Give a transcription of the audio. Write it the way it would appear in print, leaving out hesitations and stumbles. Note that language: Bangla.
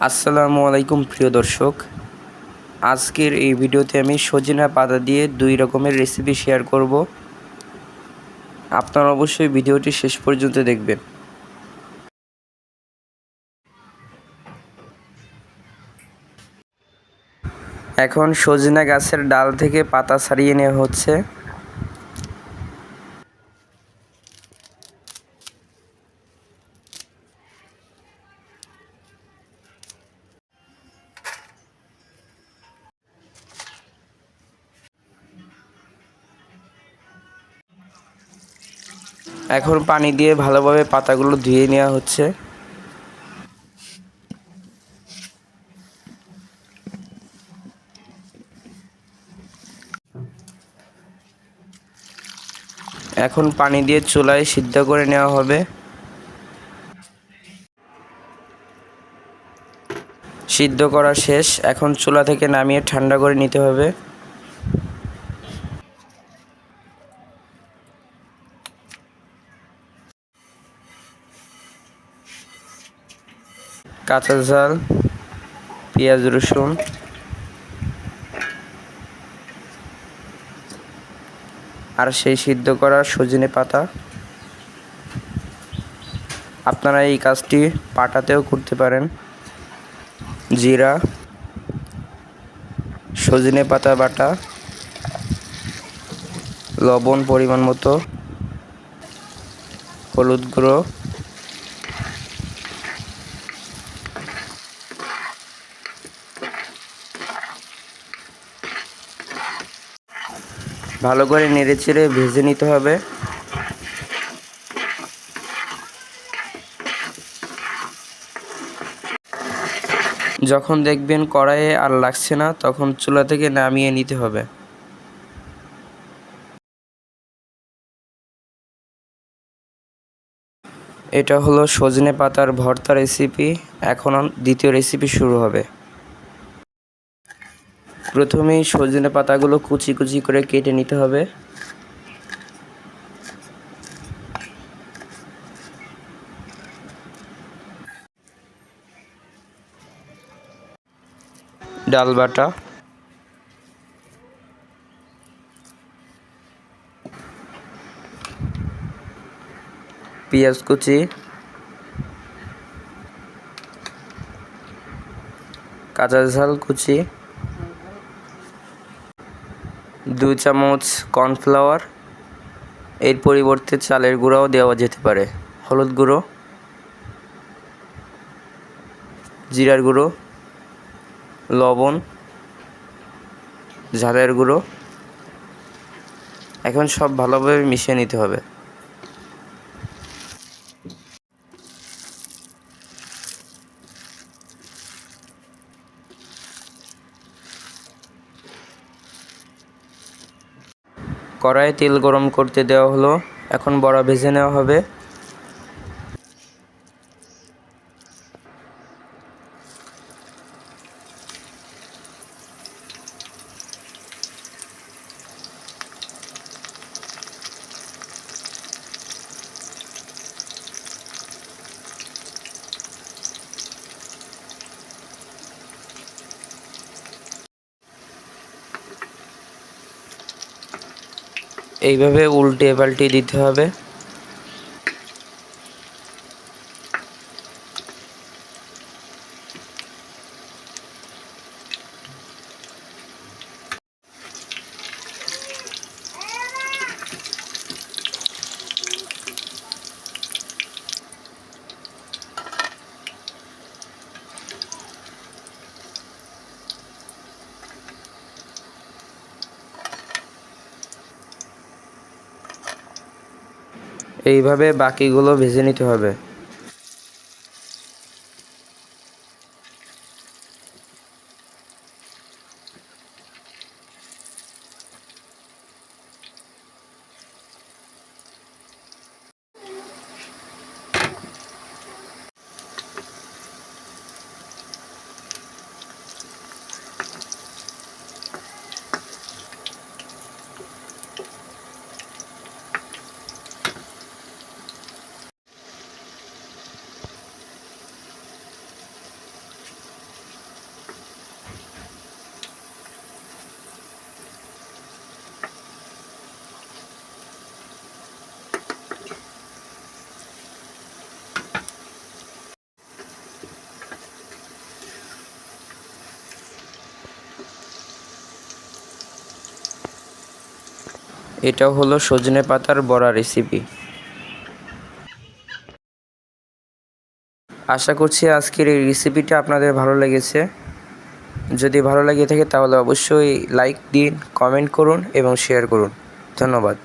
আসসালামু আলাইকুম প্রিয় দর্শক, আজকের এই ভিডিওতে আমি সজনা পাতা দিয়ে 2 রকমের রেসিপি শেয়ার করব। আপনারা অবশ্যই ভিডিওটি শেষ পর্যন্ত দেখবেন। এখন সজনা গাছের ডাল থেকে পাতা ছাড়িয়ে নেওয়া হচ্ছে। এখন পানি দিয়ে ভালোভাবে পাতাগুলো ধুয়ে নেওয়া হচ্ছে। এখন পানি দিয়ে চুলায় সিদ্ধ করে নেওয়া হবে। সিদ্ধ করা শেষ, এখন চুলা থেকে নামিয়ে ঠান্ডা করে নিতে হবে। কাঁচা ঝাল, পেঁয়াজ রসুন আর সেই সিদ্ধ করা সজনে পাতা। আপনারা এই কাজটি পাটাতেও করতে পারেন। জিরা, সজনে পাতা বাটা, লবণ পরিমাণ মতো, হলুদ গুঁড়ো, ভালো করে নেড়েচেড়ে ভেজে নিতে হবে। যখন দেখবেন কড়াইয়ে আর লাগছে না, তখন চুলা থেকে নামিয়ে নিতে হবে। এটা হলো সজনে পাতার ভর্তা রেসিপি। এখন দ্বিতীয় রেসিপি শুরু হবে। প্রথমেই সজনে পাতাগুলো কুচি কুচি করে কেটে নিতে হবে। ডাল বাটা, পেঁয়াজ কুচি, কাঁচা ঝাল কুচি, 2 চামচ কর্নফ্লাওয়ার, এর পরিবর্তে চালের গুঁড়াও দেওয়া যেতে পারে, হলুদ গুঁড়ো, জিরার গুঁড়ো, লবণ, ঝালের গুঁড়ো। এখন সব ভালোভাবে মিশিয়ে নিতে হবে। কড়াইয়ে তেল গরম করতে দেওয়া হলো। এখন বড়া ভেজে নেওয়া হবে। এইভাবে উল্টে পাল্টে দিতে হবে। এইভাবে বাকিগুলো ভেজে নিতে হবে। এটা হলো সজনে পাতার বড়া রেসিপি। আশা করছি আজকের এই রেসিপিটা আপনাদের ভালো লেগেছে। যদি ভালো লেগে থাকে তাহলে অবশ্যই লাইক দিন, কমেন্ট করুন এবং শেয়ার করুন। ধন্যবাদ।